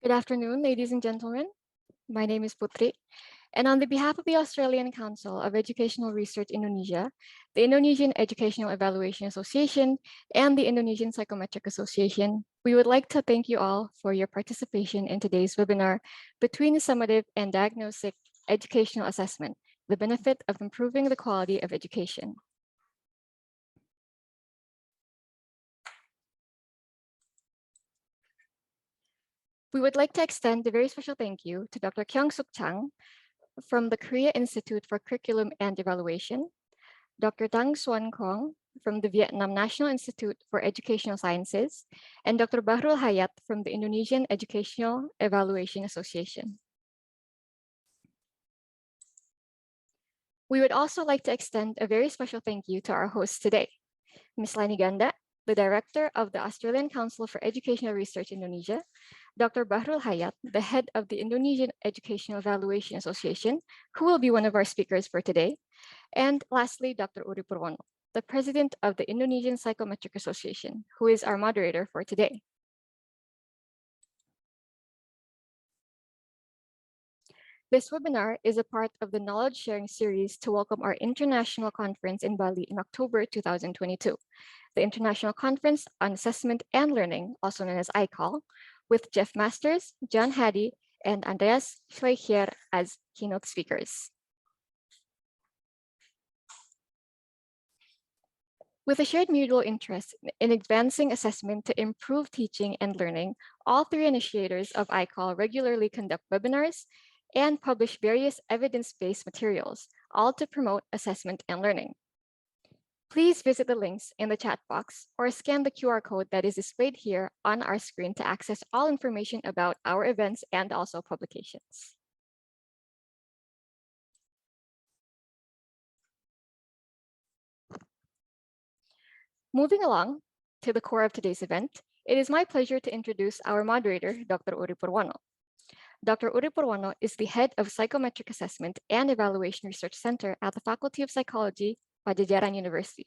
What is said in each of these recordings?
Good afternoon, ladies and gentlemen. My name is Putri, and on the behalf of the Australian Council of Educational Research Indonesia, the Indonesian Educational Evaluation Association, and the Indonesian Psychometric Association, we would like to thank you all for your participation in today's webinar, Between Summative and Diagnostic Educational Assessment, the Benefit of Improving the Quality of Education. We would like to extend a very special thank you to Dr. Kyungsuk Chang from the Korea Institute for Curriculum and Evaluation, Dr. Tang Xuan Quang from the Vietnam National Institute for Educational Sciences, and Dr. Bahrul Hayat from the Indonesian Educational Evaluation Association. We would also like to extend a very special thank you to our hosts today, Ms. Laini Ganda, the Director of the Australian Council for Educational Research Indonesia, Dr. Bahrul Hayat, the head of the Indonesian Educational Evaluation Association, who will be one of our speakers for today. And lastly, Dr. Uri Purwono, the president of the Indonesian Psychometric Association, who is our moderator for today. This webinar is a part of the knowledge sharing series to welcome our international conference in Bali in October 2022, the International Conference on Assessment and Learning, also known as ICAL, with Jeff Masters, John Haddy, and Andreas Schleicher as keynote speakers. With a shared mutual interest in advancing assessment to improve teaching and learning, all three initiators of ICAL regularly conduct webinars and publish various evidence-based materials, all to promote assessment and learning. Please visit the links in the chat box or scan the QR code that is displayed here on our screen to access all information about our events and also publications. Moving along to the core of today's event, it is my pleasure to introduce our moderator, Dr. Uri Purwono. Dr. Uri Purwono is the head of Psychometric Assessment and Evaluation Research Center at the Faculty of Psychology, Pajajaran University.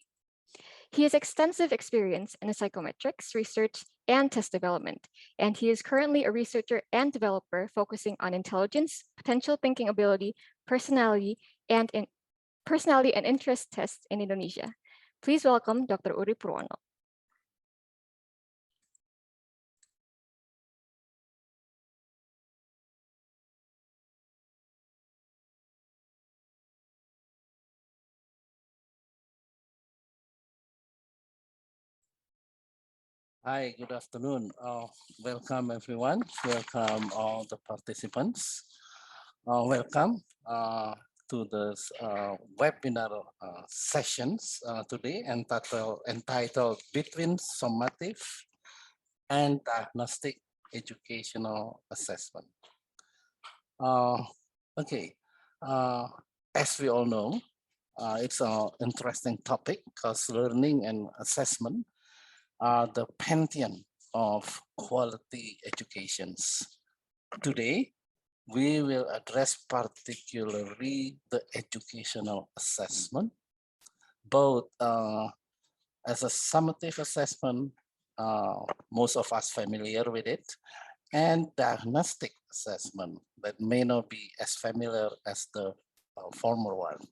He has extensive experience in psychometrics research and test development, and he is currently a researcher and developer focusing on intelligence, potential thinking ability, personality, and interest tests in Indonesia. Please welcome Dr. Uri Purwono. Hi, good afternoon. Welcome everyone. Welcome all the participants. Welcome to this webinar sessions today entitled Between Summative and Diagnostic Educational Assessment. As we all know, it's an interesting topic because learning and assessment are the pantheon of quality educations. Today, we will address particularly the educational assessment, both as a summative assessment, most of us familiar with it, and diagnostic assessment that may not be as familiar as the former one.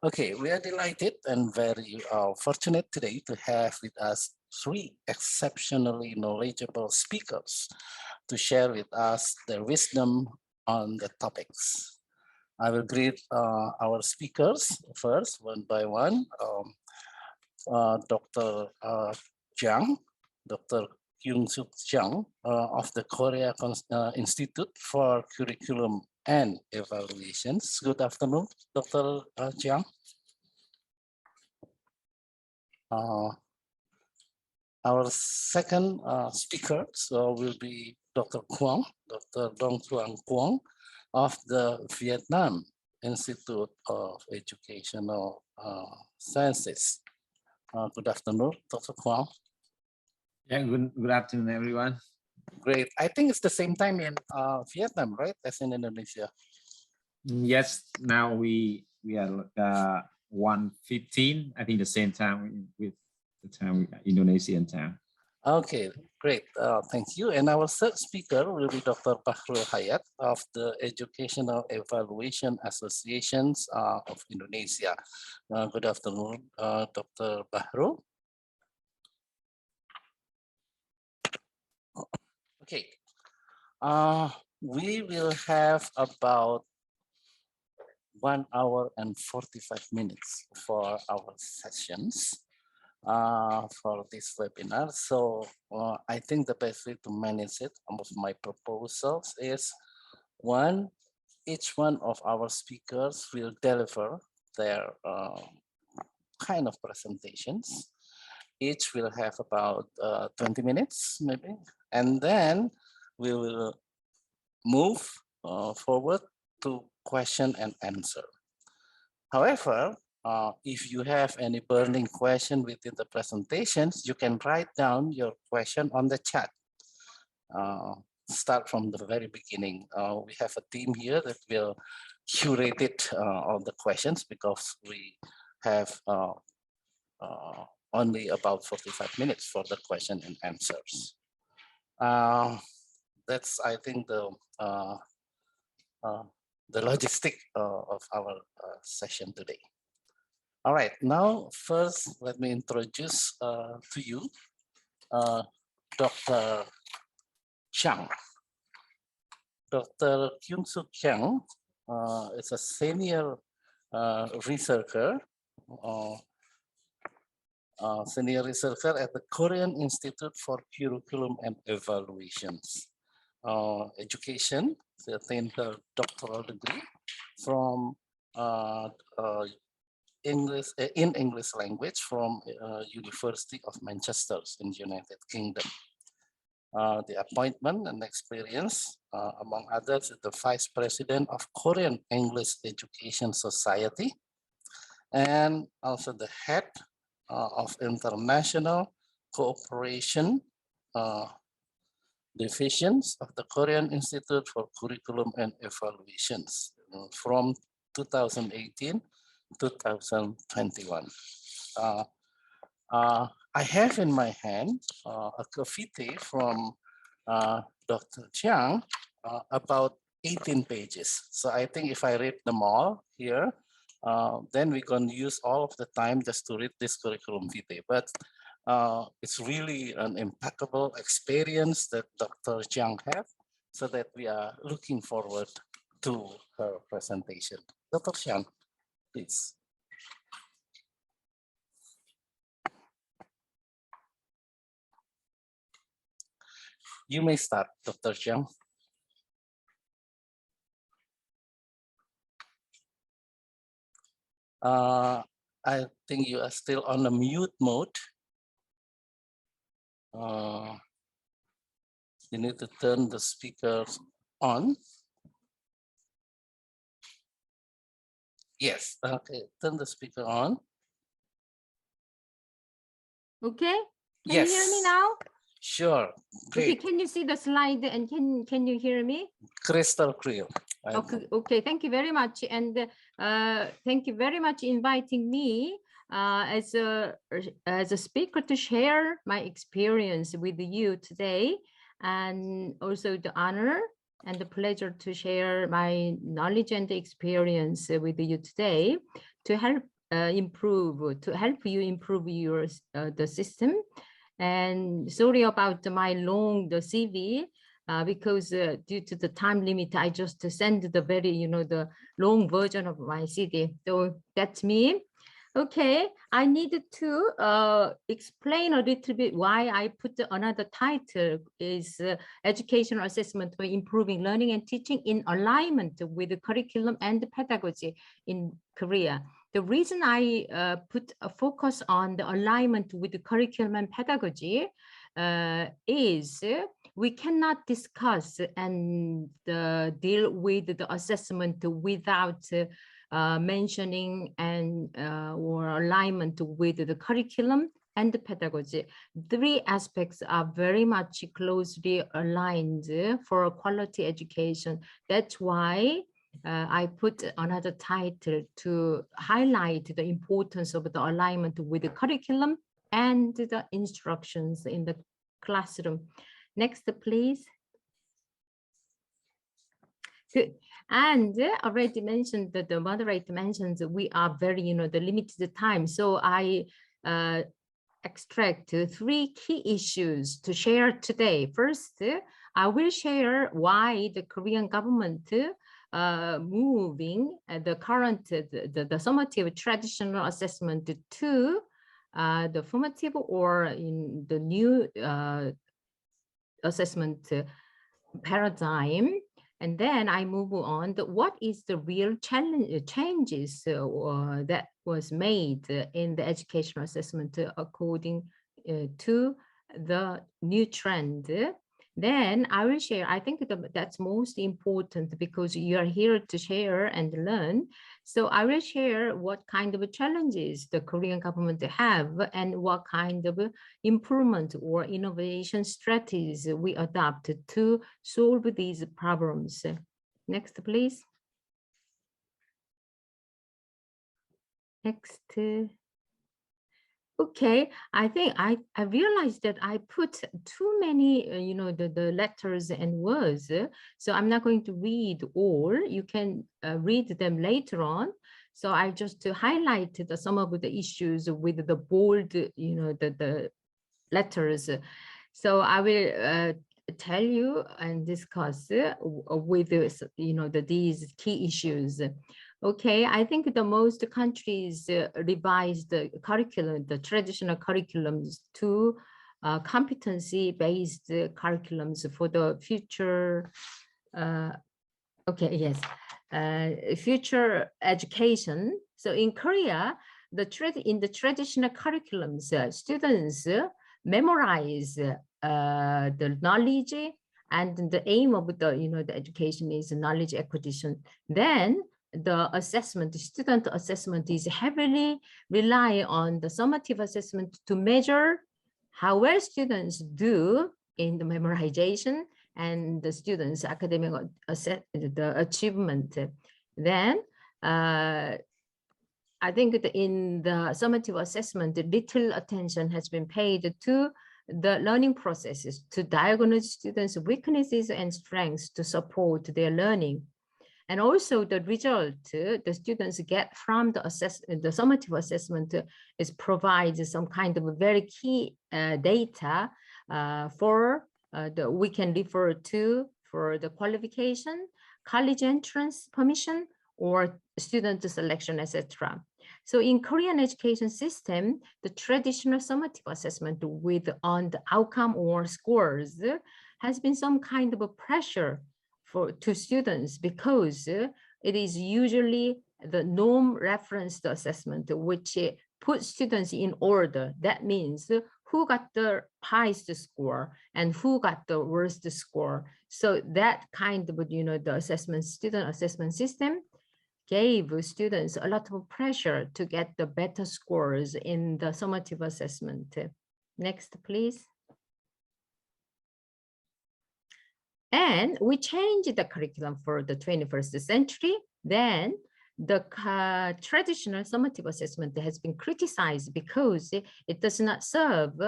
Okay, we are delighted and very fortunate today to have with us three exceptionally knowledgeable speakers to share with us their wisdom on the topics. I will greet our speakers first, one by one. Dr. Chang, Dr. Kyungsuk Chang of the Korea Institute for Curriculum and Evaluations. Good afternoon, Dr. Chang. Our second speaker will be Dr. Quang, Dr. Dong Thuong Quang of the Vietnam Institute of Educational Sciences. Good afternoon, Dr. Quang. Yeah, good afternoon, everyone. Great. I think it's the same time in Vietnam, right, as in Indonesia? Yes, now we are 1:15. I think the same time with the time Indonesian time. Okay, great. Thank you. And our third speaker will be Dr. Bahrul Hayat of the Educational Evaluation Associations of Indonesia. Good afternoon, Dr. Bahrul. Okay, we will have about 1 hour and 45 minutes for our sessions for this webinar. So I think the best way to manage it, of my proposals is one, each one of our speakers will deliver their kind of presentations. Each will have about 20 minutes maybe, and then we will move forward to question and answer. However, if you have any burning question within the presentations, you can write down your question on the chat. Start from the very beginning. We have a team here that will curate it, all the questions, because we have only about 45 minutes for the question and answers. That's, I think, the logistic of our session today. All right, now first let me introduce to you Dr. Chang. Dr. Kyungsuk Chang is a senior researcher at the Korean Institute for Curriculum and Evaluations. Education, she attained her doctoral degree from English language from University of Manchester in United Kingdom. The appointment and experience, among others, is the Vice President of Korean English Education Society, and also the head of International Cooperation divisions of the Korean Institute for Curriculum and Evaluations from 2018 2021. I have in my hand a vitae from Dr. Chang, about 18 pages. So I think if I read them all here, then we're going to use all of the time just to read this curriculum vitae. But it's really an impeccable experience that Dr. Chang had, so that we are looking forward to her presentation. Dr. Chang, please. You may start, Dr. Chang. I think you are still on a mute mode. You need to turn the speakers on. Yes, okay, turn the speaker on. Okay, can you hear me now? Sure, great. Okay, can you see the slide and can you hear me? Crystal clear. Okay, thank you very much. And thank you very much inviting me as a speaker to share my experience with you today, and also the honor and the pleasure to share my knowledge and experience with you today to help you improve your the system. And sorry about my long CV, because due to the time limit, I just send the very, the long version of my CD. So that's me. Okay, I needed to explain a little bit why I put another title is Educational Assessment for Improving Learning and Teaching in Alignment with the Curriculum and the Pedagogy in Korea. The reason I put a focus on the alignment with the curriculum and pedagogy is we cannot discuss and deal with the assessment without mentioning and or alignment with the curriculum and the pedagogy. Three aspects are very much closely aligned for quality education. That's why I put another title to highlight the importance of the alignment with the curriculum and the instructions in the classroom. Next, please. Good. And already mentioned that the moderator mentions we are very, the limited time. So I extract 3 key issues to share today. First, I will share why the Korean government moving the current, the summative traditional assessment to the formative or in the new assessment paradigm. And then I move on to what is the real changes that was made in the educational assessment according to the new trend. Then I will share, I think that's most important because you are here to share and learn. So I will share what kind of challenges the Korean government have and what kind of improvement or innovation strategies we adopt to solve these problems. Next, please. Next. Okay, I think I realized that I put too many, the letters and words. So I'm not going to read all. You can read them later on. So I just highlighted some of the issues with the bold, the letters. So I will tell you and discuss with these key issues. Okay, I think the most countries revised the curriculum, the traditional curriculums to competency-based curriculums for the future. Okay, yes, future education. So in Korea, in the traditional curriculums, students memorize the knowledge, and the aim of the education is knowledge acquisition. Then the assessment, the student assessment is heavily rely on the summative assessment to measure how well students do in the memorization and the students' academic the achievement. Then I think that in the summative assessment, little attention has been paid to the learning processes to diagnose students' weaknesses and strengths to support their learning. And also the result the students get from the summative assessment is provides some kind of very key data for we can refer to for the qualification, college entrance permission, or student selection, etc. So in Korean education system, the traditional summative assessment with on the outcome or scores has been some kind of a pressure to students because it is usually the norm referenced assessment which puts students in order. That means who got the highest score and who got the worst score. So that kind of the assessment, student assessment system gave students a lot of pressure to get the better scores in the summative assessment. Next, please. And we changed the curriculum for the 21st century. Then the traditional summative assessment has been criticized because it does not serve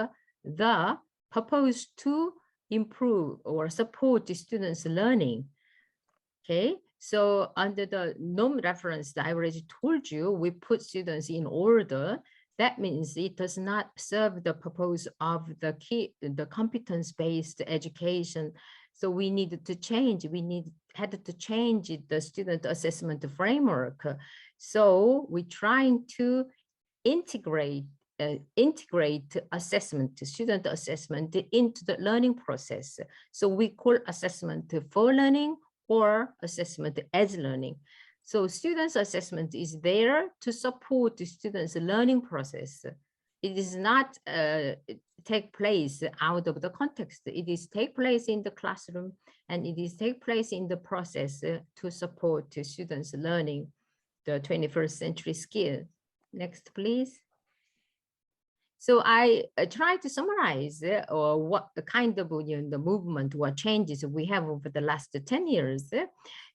the purpose to improve or support the students' learning. Okay, so under the norm reference that I already told you, we put students in order. That means it does not serve the purpose of the competence-based education. So we needed to change. Had to change the student assessment framework. So we're trying to integrate assessment, student assessment into the learning process. So we call assessment for learning or assessment as learning. So students assessment is there to support the students' learning process. It is not take place out of the context. It is take place in the classroom, and it is take place in the process to support the students' learning the 21st century skill. Next, please. So I try to summarize or what the kind of the movement, what changes we have over the last 10 years.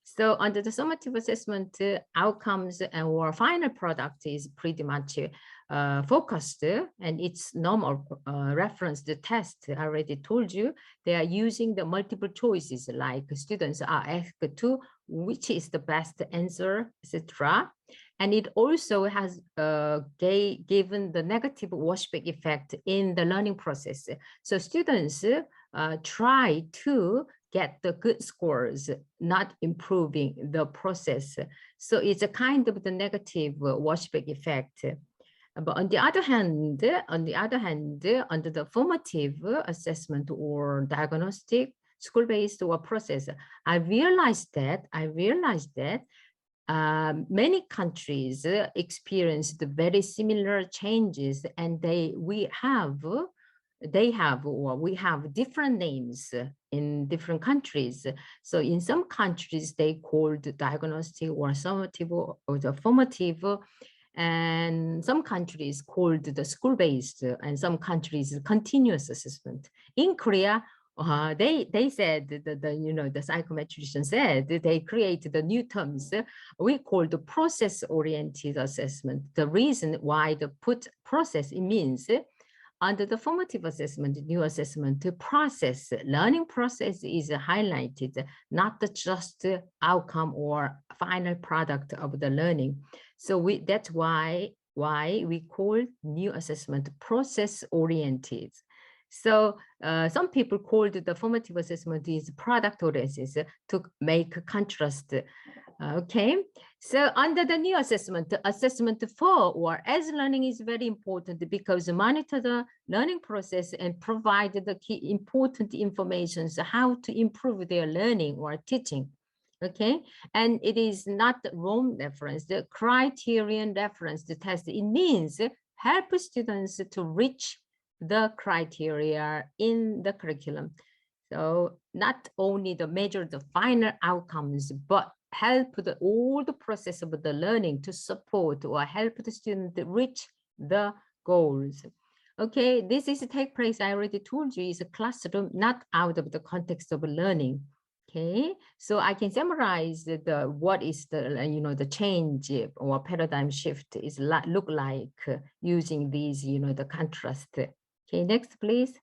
So under the summative assessment, outcomes and our final product is pretty much focused, and it's normal reference the test. I already told you they are using the multiple choices, like students are asked to which is the best answer, etc. And it also has given the negative washback effect in the learning process. So students try to get the good scores, not improving the process. So it's a kind of the negative washback effect. But on the other hand, under the formative assessment or diagnostic, school-based or process, I realized that many countries experienced very similar changes, and we have different names in different countries. So in some countries, they called diagnostic or summative or the formative, and some countries called the school-based, and some countries continuous assessment. In Korea, they said the psychometrician said they created the new terms we call the process-oriented assessment. The reason why the put process, it means under the formative assessment, new assessment process, learning process is highlighted, not just outcome or final product of the learning. So that's why we call new assessment process-oriented. So some people called the formative assessment is product oriented to make contrast. Okay, so under the new assessment, assessment 4 or as learning is very important because monitor the learning process and provide the key important information how to improve their learning or teaching. Okay, and it is not wrong reference, the criterion reference, the test. It means help students to reach the criteria in the curriculum. So not only to measure the final outcomes, but help all the process of the learning to support or help the student reach the goals. Okay, this is a take place, I already told you, is a classroom, not out of the context of learning. Okay, so I can summarize what is the change or paradigm shift is look like using these the contrast. Okay, next please.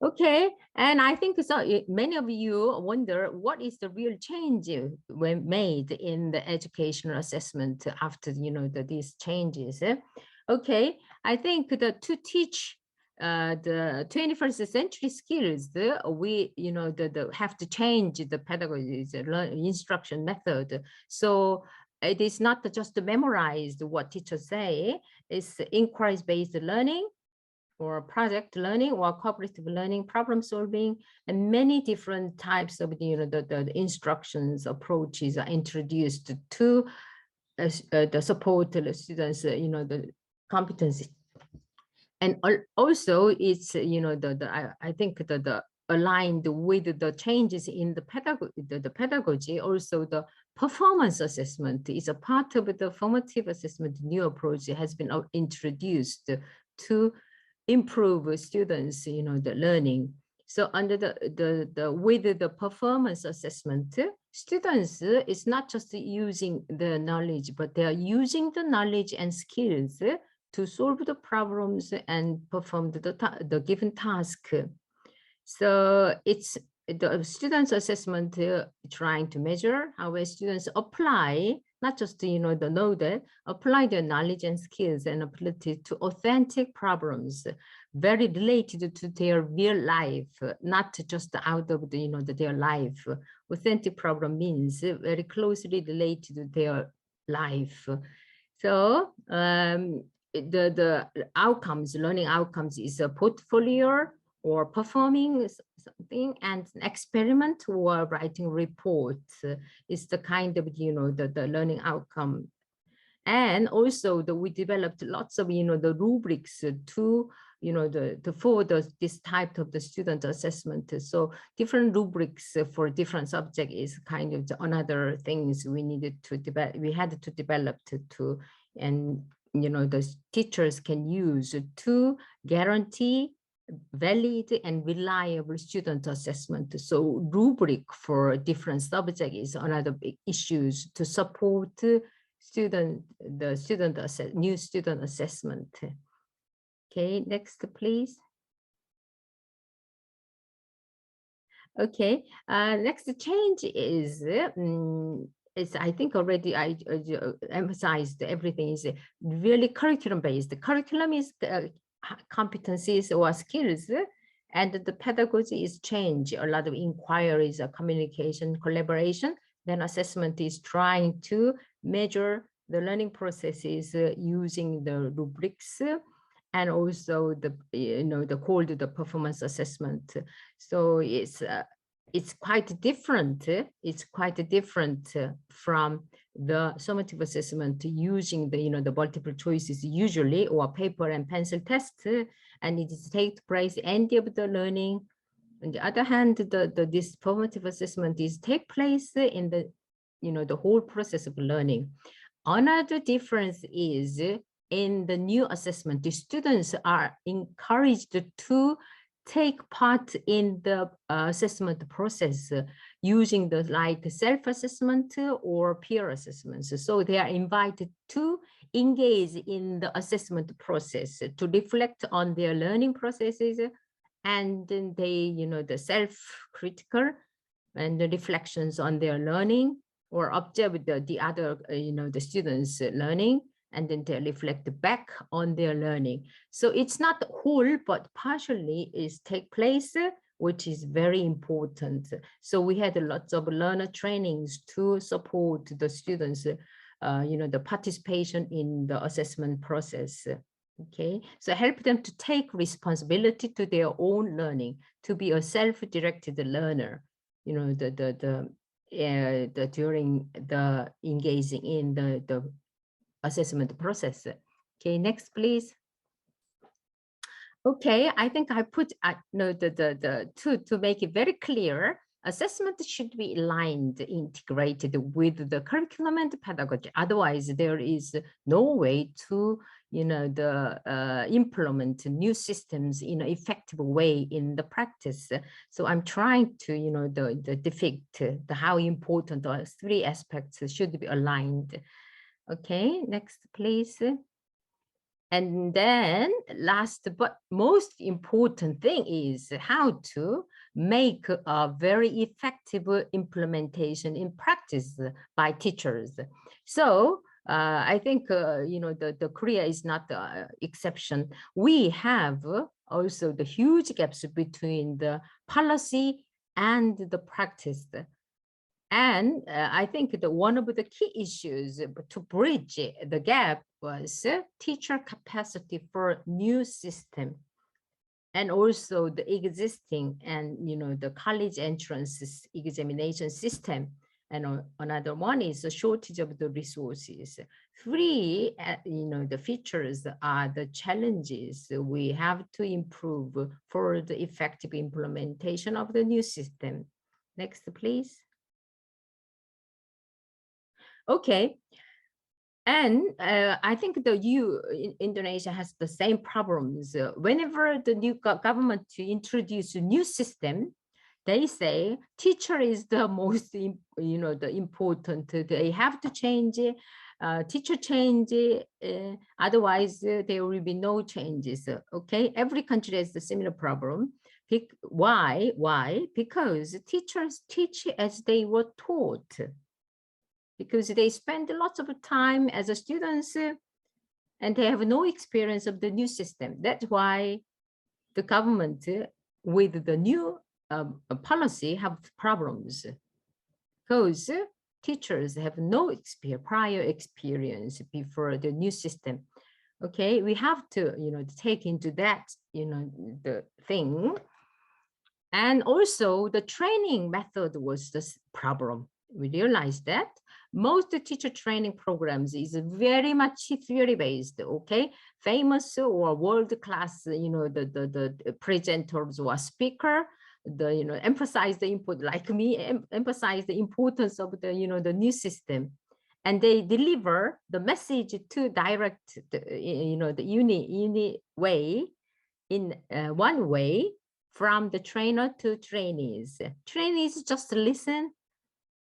Okay, and I think so many of you wonder what is the real change when made in the educational assessment after these changes. Okay, I think that to teach the 21st century skills, we have to change the pedagogy, the instruction method. So it is not just to memorize what teachers say, it's inquiry-based learning or project learning or cooperative learning, problem solving, and many different types of the instructions approaches are introduced to the support the students the competency. And also it's I think the aligned with the changes in the pedagogy, also the performance assessment is a part of the formative assessment. New approach has been introduced to improve students the learning. So under with the performance assessment, students is not just using the knowledge, but they are using the knowledge and skills to solve the problems and perform the given task. So it's the students assessment trying to measure how students apply, not just know that, apply their knowledge and skills and ability to authentic problems, very related to their real life, not just out of their life. Authentic problem means very closely related to their life. So the outcomes, learning outcomes is a portfolio or performing something, and an experiment or writing reports is the kind of the learning outcome. And also we developed lots of the rubrics to for this type of the student assessment. So different rubrics for different subject is kind of another things we needed to develop. We had to develop to and the teachers can use to guarantee valid and reliable student assessment. So rubric for different subjects is another big issues to support new student assessment. Okay, next please. Okay, next change is I think already I emphasized everything is really curriculum based. The curriculum is competencies or skills, and the pedagogy is change. A lot of inquiries, communication, collaboration. Then assessment is trying to measure the learning processes using the rubrics and also the called the performance assessment. So it's quite different. It's quite different from the summative assessment using the multiple choices usually, or paper and pencil test, and it takes place end of the learning. On the other hand, this formative assessment is take place in the whole process of learning. Another difference is in the new assessment, the students are encouraged to take part in the assessment process using the self-assessment or peer assessments. So they are invited to engage in the assessment process to reflect on their learning processes, and then they, the self-critical and the reflections on their learning, or observe the other, the students' learning, and then they reflect back on their learning. So it's not whole, but partially is take place, which is very important. So we had lots of learner trainings to support the students, the participation in the assessment process. Okay, so help them to take responsibility to their own learning, to be a self-directed learner, during the engaging in the assessment process. Okay, next, please. Okay, I think I put to make it very clear, assessment should be aligned, integrated with the curriculum and pedagogy. Otherwise, there is no way to implement new systems in an effective way in the practice. So I'm trying to depict how important those three aspects should be aligned. Okay, next, please. And then last but most important thing is how to make a very effective implementation in practice by teachers. So I think, the Korea is not the exception. We have also the huge gaps between the policy and the practice. And I think that one of the key issues to bridge the gap was teacher capacity for new system, and also the existing and the college entrance examination system. And another one is the shortage of the resources. Three, the features are the challenges we have to improve for the effective implementation of the new system. Next, please. Okay, and I think Indonesia has the same problems. Whenever the new government to introduce a new system, they say teacher is the most, the important. They have to change it. Teacher change, otherwise there will be no changes. Okay, every country has the similar problem. Why? Because teachers teach as they were taught, because they spend lots of time as a students and they have no experience of the new system. That's why the government with the new policy have problems, because teachers have no prior experience before the new system. Okay, we have to take into that the thing. And also the training method was the problem. We realized that most teacher training programs is very much theory based. Okay, famous or world class, the presenters or speaker, emphasize the input, like me, emphasize the importance of the the new system. and they deliver the message to direct the uni way in one way from the trainer to trainees. Trainees just listen,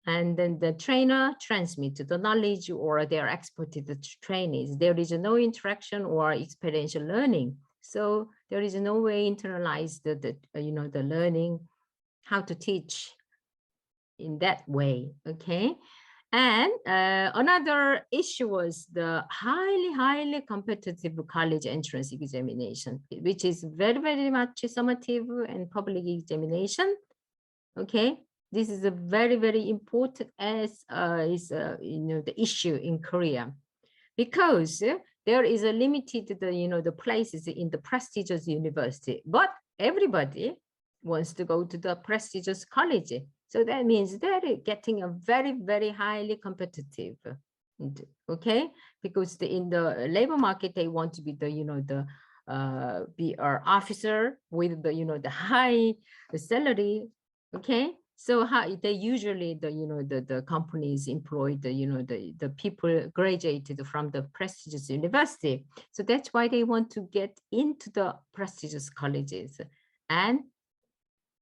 and then the trainer transmits the knowledge or their expertise to trainees. There is no interaction or experiential learning. So there is no way internalize the learning, how to teach in that way, okay? And another issue was the highly competitive college entrance examination, which is very much summative and public examination, okay? This is a very important as the issue in Korea, because there is a limited the places in the prestigious university, but everybody wants to go to the prestigious college. So that means they're getting a very highly competitive, okay? Because in the labor market, they want to be the be an officer with the high salary, okay? So how they usually the companies employ the people graduated from the prestigious university. So that's why they want to get into the prestigious colleges, and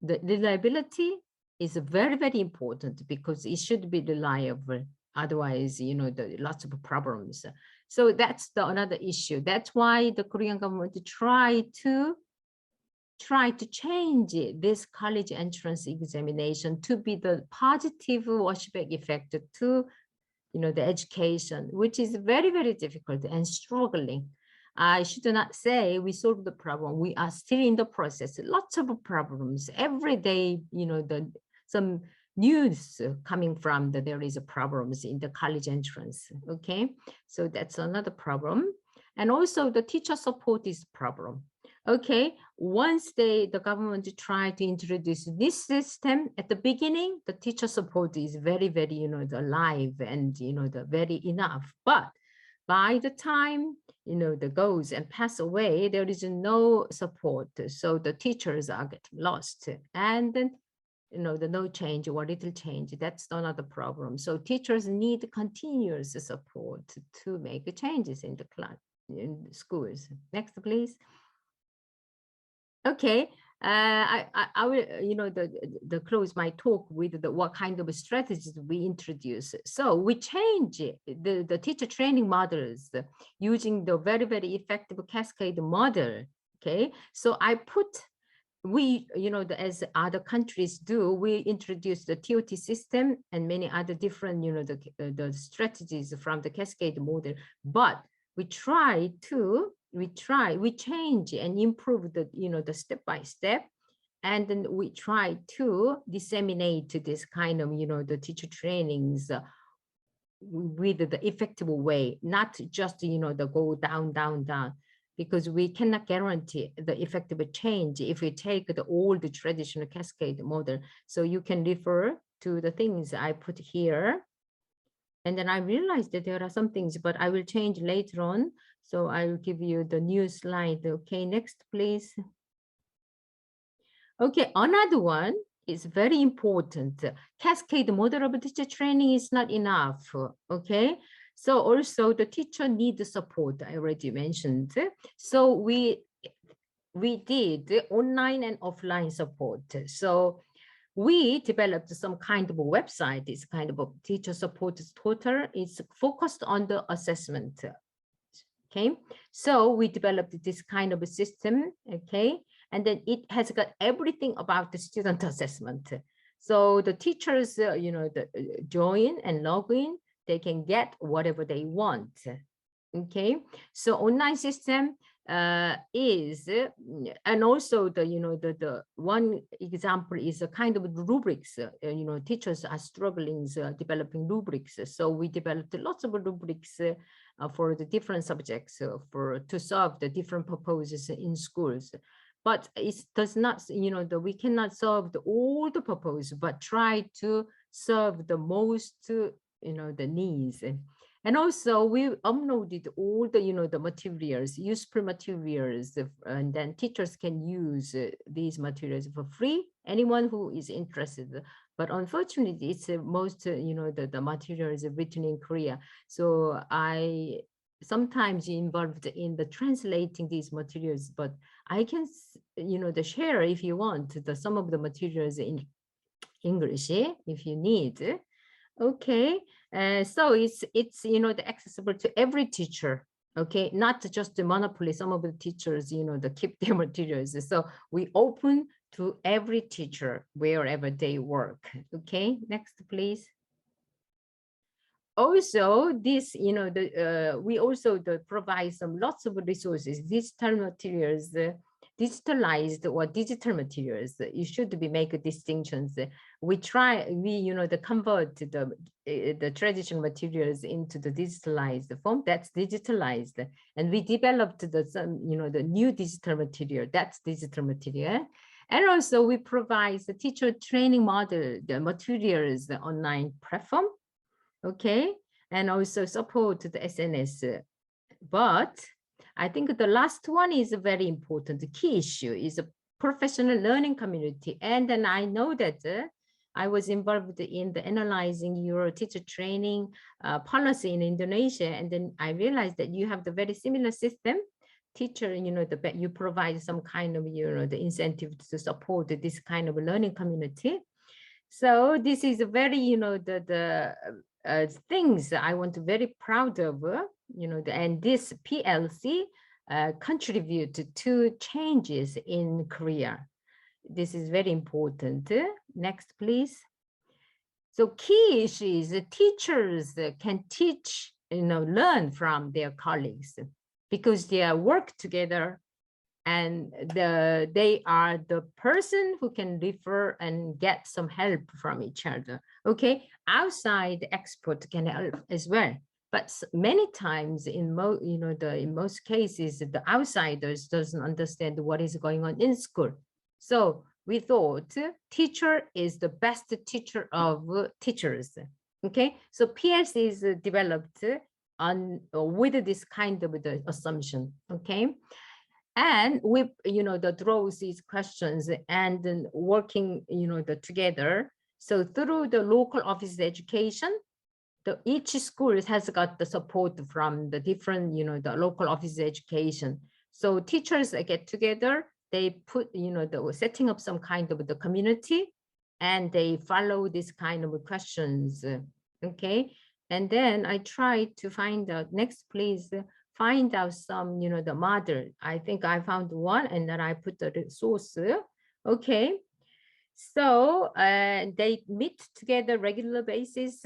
the reliability is very important, because it should be reliable. Otherwise, the lots of problems. So that's another issue. That's why the Korean government try to change this college entrance examination to be the positive washback effect to the education, which is very difficult and struggling. I should not say we solved the problem. We are still in the process. Lots of problems every day. Some news coming from that there is a problems in the college entrance. Okay, so that's another problem. And also the teacher support is a problem. Okay, once the government tried to introduce this system at the beginning, the teacher support is very alive and the very enough. But by the time the goes and pass away, there is no support, so the teachers are getting lost, and then the no change or little change. That's another problem. So teachers need continuous support to make changes in the class, in schools. Next, please. Okay, I will close my talk with what kind of strategies we introduce. So we change the teacher training models using the very effective cascade model. Okay, so I put as other countries do, we introduce the TOT system and many other different the strategies from the cascade model, but we change and improve the step by step, and then we try to disseminate this kind of the teacher trainings with the effective way, not just the go down, because we cannot guarantee the effective change if we take the old traditional cascade model. So you can refer to the things I put here. And then I realized that there are some things, but I will change later on. So I will give you the new slide. Okay, next, please. Okay, another one is very important. Cascade model of teacher training is not enough. Okay, so also the teacher needs support. I already mentioned. So we did online and offline support. So we developed some kind of a website. It's kind of a teacher support portal. It's focused on the assessment. Okay, so we developed this kind of a system. Okay, and then it has got everything about the student assessment. So the teachers, join and log in. They can get whatever they want. Okay, so online system is, and also the one example is a kind of rubrics. Teachers are struggling developing rubrics, so we developed lots of rubrics for the different subjects to solve the different purposes in schools. But it does not, we cannot solve all the purpose, but try to serve the most, the needs. And also we uploaded all the the materials, useful materials, and then teachers can use these materials for free. Anyone who is interested but unfortunately, it's most, the material is written in Korea. So I sometimes involved in the translating these materials, but I can, share if you want some of the materials in English if you need. Okay, so it's accessible to every teacher. Okay, not just the monopoly. Some of the teachers, they keep their materials. So we open to every teacher wherever they work. Okay, next, please. Also, this, we also provide some lots of resources, digital materials, digitalized or digital materials. You should be make distinctions. We convert the traditional materials into the digitalized form. That's digitalized, and we developed the new digital material. That's digital material. And also we provide the teacher training model, the materials, the online platform. Okay, and also support the SNS. But I think the last one is very important. The key issue is a professional learning community. And then I know that I was involved in the analyzing your teacher training policy in Indonesia. And then I realized that you have the very similar system. Teacher, you provide some kind of, the incentive to support this kind of learning community. So this is a very, things I want to very proud of, and this PLC contributed to changes in Korea. This is very important. Next, please. So key issue is teachers can teach, learn from their colleagues because they work together, and they are the person who can refer and get some help from each other. Okay, outside expert can help as well, but many times in most cases the outsiders doesn't understand what is going on in school. So we thought teacher is the best teacher of teachers. Okay, so PLC is developed on with this kind of the assumption. Okay. And we, draw these questions and then working, together. So through the local office education, each school has got the support from the different, the local office education. So teachers get together, they put, setting up some kind of the community, and they follow this kind of questions. Okay. And then I try to find out, next, please. Find out some, the model. I think I found one, and then I put the resource. Okay. So they meet together regular basis,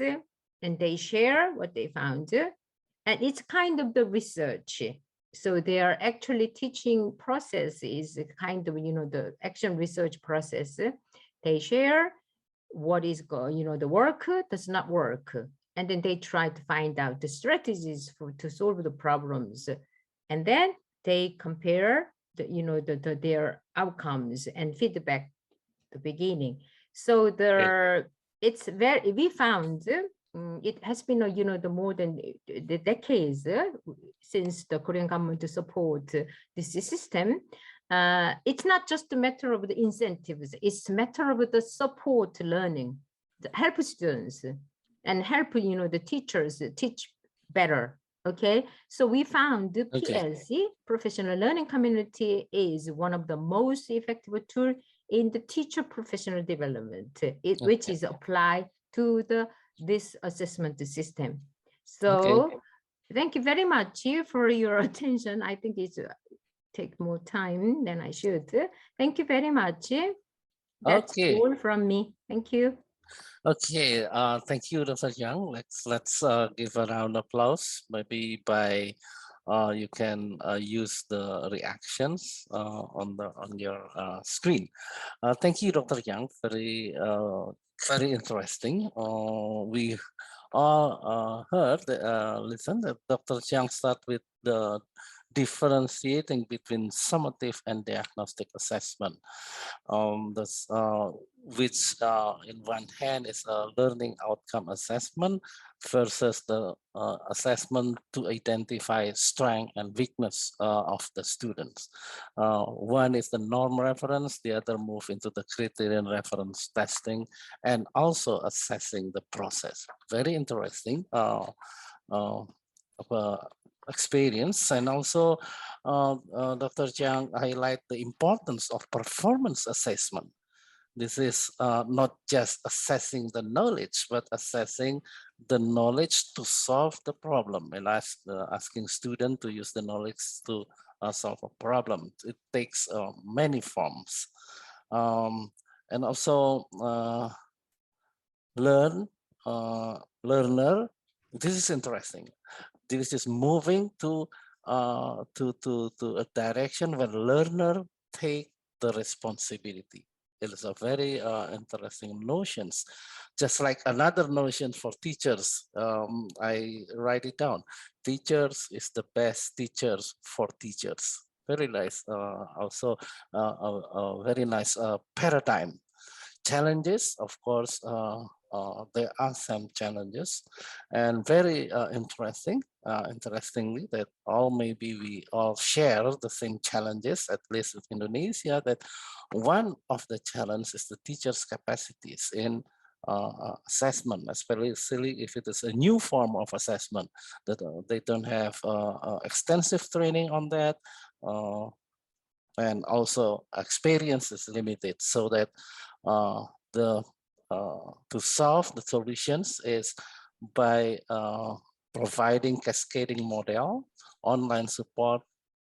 and they share what they found. And it's kind of the research. So they are actually teaching process is kind of, the action research process. They share what is going, the work does not work. And then they try to find out the strategies to solve the problems. And then they compare their outcomes and feedback at the beginning. So we found it has been, the more than the decades since the Korean government to support this system. It's not just a matter of the incentives, it's a matter of the support learning, help students and help, the teachers teach better. Okay, so we found the PLC, professional learning community, is one of the most effective tools in the teacher professional development, which is applied to this assessment system. So thank you very much for your attention. I think it's take more time than I should. Thank you very much. That's all from me. Thank you. Okay, thank you, Dr. Yang. Let's give a round of applause. Maybe by you can use the reactions on your screen. Thank you, Dr. Yang. Very interesting. We all heard, listen, that Dr. Chang start with the differentiating between summative and diagnostic assessment. Which in one hand is a learning outcome assessment versus the assessment to identify strength and weakness of the students. One is the norm reference, the other move into the criterion reference testing, and also assessing the process. Very interesting uh, experience. And also Dr. Chang highlight the importance of performance assessment. This is not just assessing the knowledge, but assessing the knowledge to solve the problem, and asking students to use the knowledge to solve a problem. It takes many forms. And also learner, this is interesting. This is moving to a direction where learner take the responsibility. It is a very interesting notions. Just like another notion for teachers, I write it down. Teachers is the best teachers for teachers. Very nice. Also, a very nice paradigm. Challenges, of course, there are some challenges, and very interestingly, that maybe we all share the same challenges, at least with Indonesia, that one of the challenges is the teachers' capacities in assessment, especially if it is a new form of assessment, that they don't have extensive training on that, and also experience is limited, so that to solve the solutions is by providing cascading model, online support,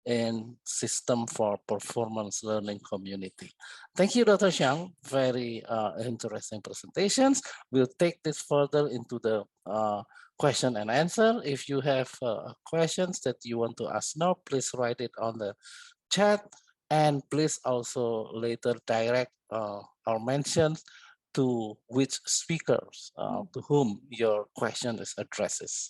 and system for performance learning community. Thank you, Dr. Chang. Very interesting presentations. We'll take this further into the question and answer. If you have questions that you want to ask now, please write it on the chat, and please also later direct or mention to which speakers to whom your question is addresses.